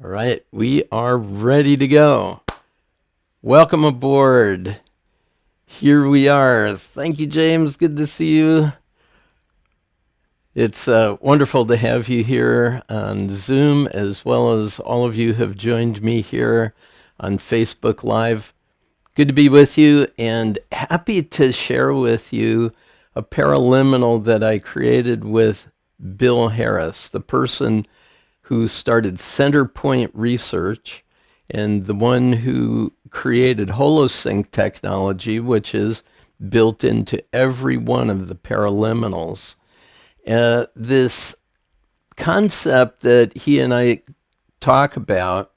All right, we are ready to go. Welcome aboard. Here we are. Thank you, James. Good to see you. It's wonderful to have you here on Zoom, as well as all of you have joined me here on Facebook Live. Good to be with you, and happy to share with you a paraliminal that I created with Bill Harris, the person who started Centerpoint Research and the one who created HoloSync technology, which is built into every one of the paraliminals. This concept that he and I talk about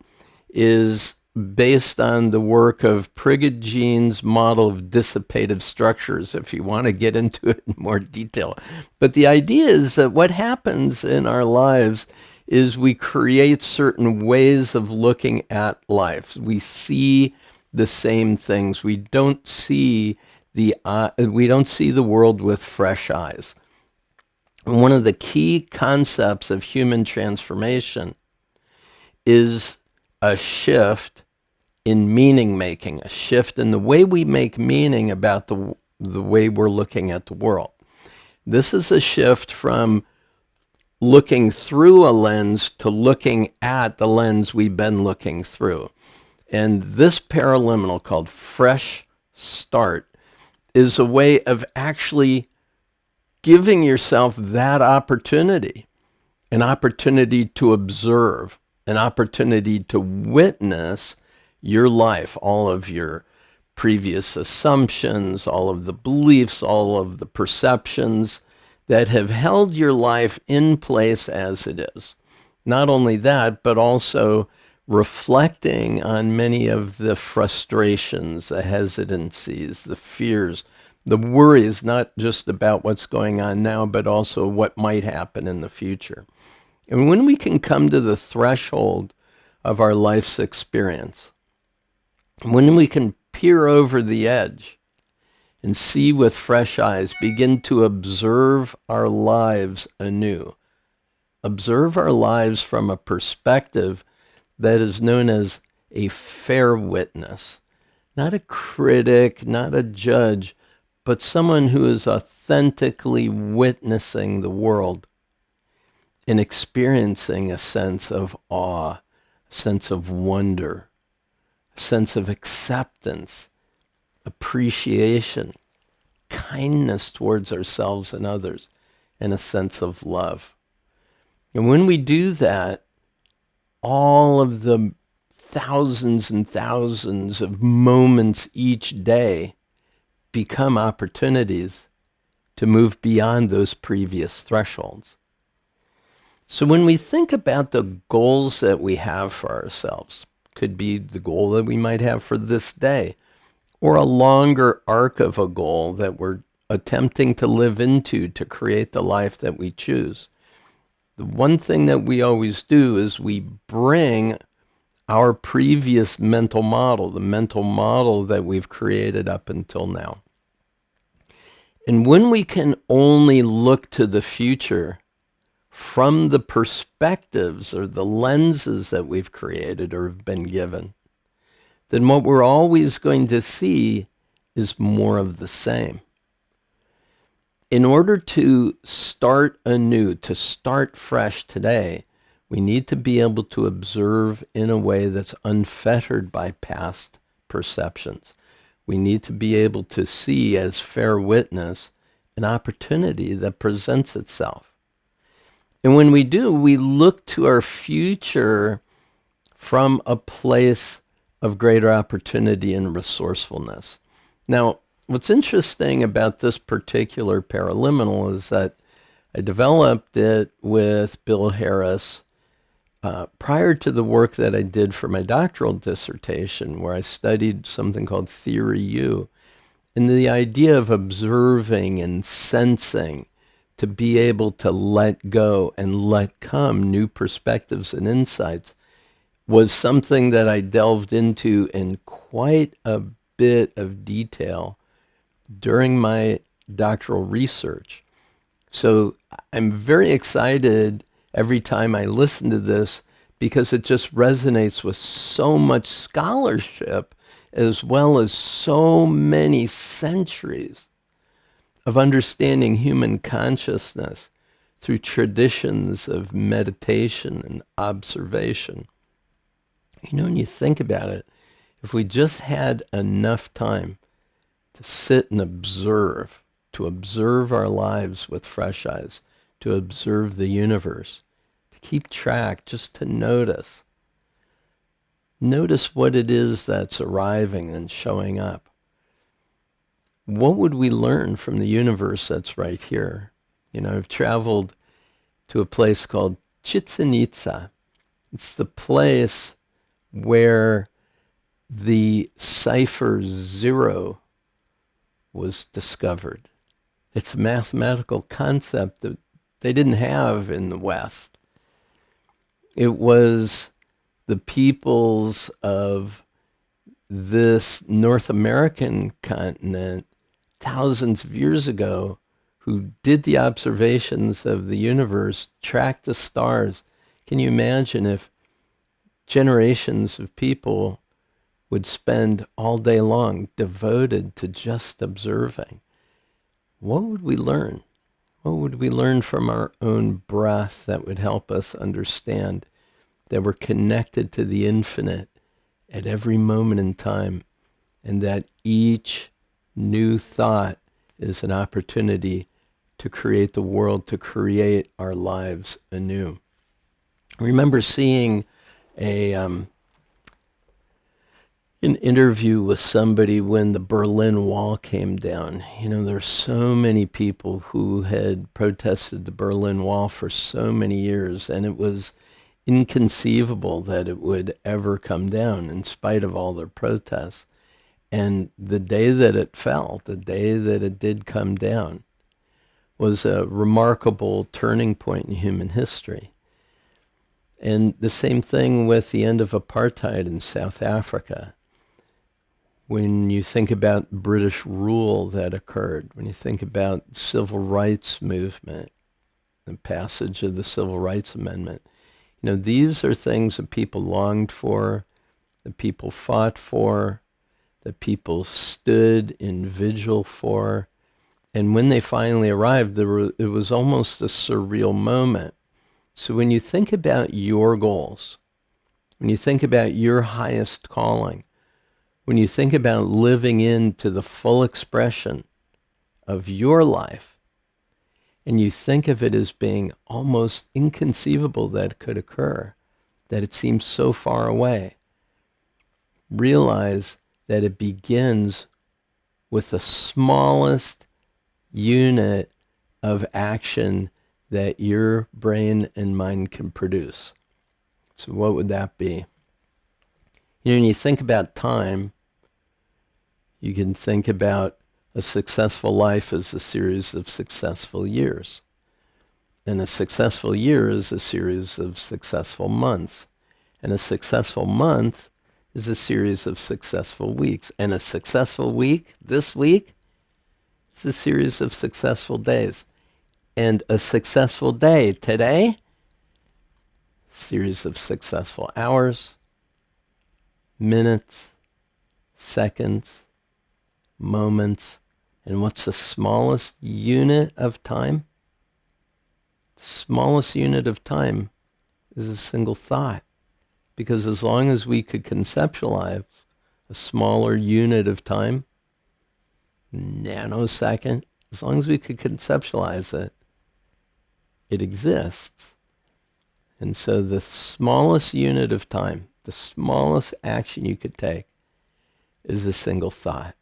is based on the work of Prigoggine's model of dissipative structures, if you want to get into it in more detail. But the idea is that what happens in our lives is we create certain ways of looking at life. We see the same things. We don't see the world with fresh eyes. And one of the key concepts of human transformation is a shift in meaning making, a shift in the way we make meaning about the way we're looking at the world. This is a shift from looking through a lens to looking at the lens we've been looking through. And this paraliminal called Fresh Start is a way of actually giving yourself that opportunity, an opportunity to observe, an opportunity to witness your life, all of your previous assumptions, all of the beliefs, all of the perceptions that have held your life in place as it is. Not only that, but also reflecting on many of the frustrations, the hesitancies, the fears, the worries, not just about what's going on now, but also what might happen in the future. And when we can come to the threshold of our life's experience, when we can peer over the edge and see with fresh eyes, begin to observe our lives anew, observe our lives from a perspective that is known as a fair witness, not a critic, not a judge, but someone who is authentically witnessing the world and experiencing a sense of awe, a sense of wonder, a sense of acceptance, appreciation, kindness towards ourselves and others, and a sense of love. And when we do that, all of the thousands and thousands of moments each day become opportunities to move beyond those previous thresholds. So when we think about the goals that we have for ourselves, could be the goal that we might have for this day, or a longer arc of a goal that we're attempting to live into to create the life that we choose. The one thing that we always do is we bring our previous mental model, the mental model that we've created up until now. And when we can only look to the future from the perspectives or the lenses that we've created or have been given, then what we're always going to see is more of the same. In order to start anew, to start fresh today, we need to be able to observe in a way that's unfettered by past perceptions. We need to be able to see as fair witness an opportunity that presents itself. And when we do, we look to our future from a place of greater opportunity and resourcefulness. Now, what's interesting about this particular paraliminal is that I developed it with Bill Harris prior to the work that I did for my doctoral dissertation, where I studied something called Theory U, and the idea of observing and sensing to be able to let go and let come new perspectives and insights was something that I delved into in quite a bit of detail during my doctoral research. So I'm very excited every time I listen to this because it just resonates with so much scholarship as well as so many centuries of understanding human consciousness through traditions of meditation and observation. You know, when you think about it, if we just had enough time to sit and observe, to observe our lives with fresh eyes, to observe the universe, to keep track, just to notice. Notice what it is that's arriving and showing up. What would we learn from the universe that's right here? You know, I've traveled to a place called Chichen Itza. It's the place where the cipher 0 was discovered. It's a mathematical concept that they didn't have in the West. It was the peoples of this North American continent thousands of years ago who did the observations of the universe, tracked the stars. Can you imagine if generations of people would spend all day long devoted to just observing? What would we learn? What would we learn from our own breath that would help us understand that we're connected to the infinite at every moment in time, and that each new thought is an opportunity to create the world, to create our lives anew? I remember seeing an interview with somebody when the Berlin Wall came down. You know, there's so many people who had protested the Berlin Wall for so many years, and it was inconceivable that it would ever come down in spite of all their protests. And the day that it fell, the day that it did come down, was a remarkable turning point in human history. And the same thing with the end of apartheid in South Africa. When you think about British rule that occurred, when you think about civil rights movement, the passage of the Civil Rights Amendment, you know, these are things that people longed for, that people fought for, that people stood in vigil for. And when they finally arrived, it was almost a surreal moment. So when you think about your goals, when you think about your highest calling, when you think about living into the full expression of your life, and you think of it as being almost inconceivable that it could occur, that it seems so far away, realize that it begins with the smallest unit of action that your brain and mind can produce. So what would that be? You know, when you think about time, you can think about a successful life as a series of successful years. And a successful year is a series of successful months. And a successful month is a series of successful weeks. And a successful week, this week, is a series of successful days. And a successful day today, series of successful hours, minutes, seconds, moments. And what's the smallest unit of time? The smallest unit of time is a single thought. Because as long as we could conceptualize a smaller unit of time, nanosecond, as long as we could conceptualize it, it exists. And so the smallest unit of time, the smallest action you could take is a single thought.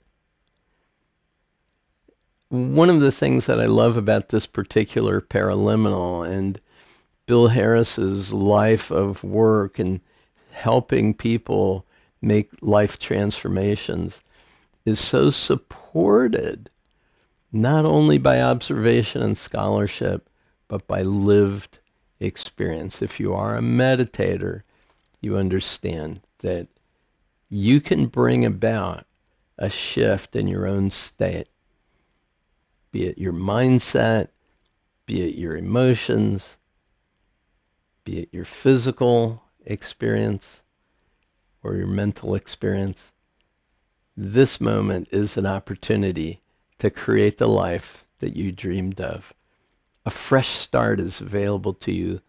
One of the things that I love about this particular Paraliminal and Bill Harris's life of work and helping people make life transformations is so supported not only by observation and scholarship, but by lived experience. If you are a meditator, you understand that you can bring about a shift in your own state, be it your mindset, be it your emotions, be it your physical experience or your mental experience, this moment is an opportunity to create the life that you dreamed of. A fresh start is available to you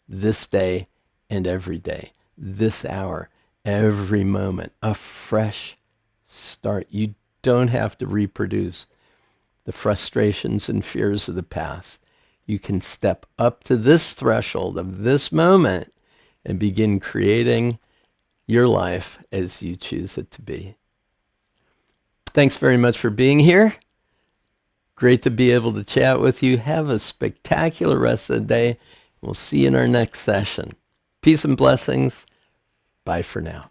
this day and every day, this hour, every moment. A fresh start. You don't have to reproduce the frustrations and fears of the past. You can step up to this threshold of this moment and begin creating your life as you choose it to be. Thanks very much for being here. Great to be able to chat with you. Have a spectacular rest of the day. We'll see you in our next session. Peace and blessings. Bye for now.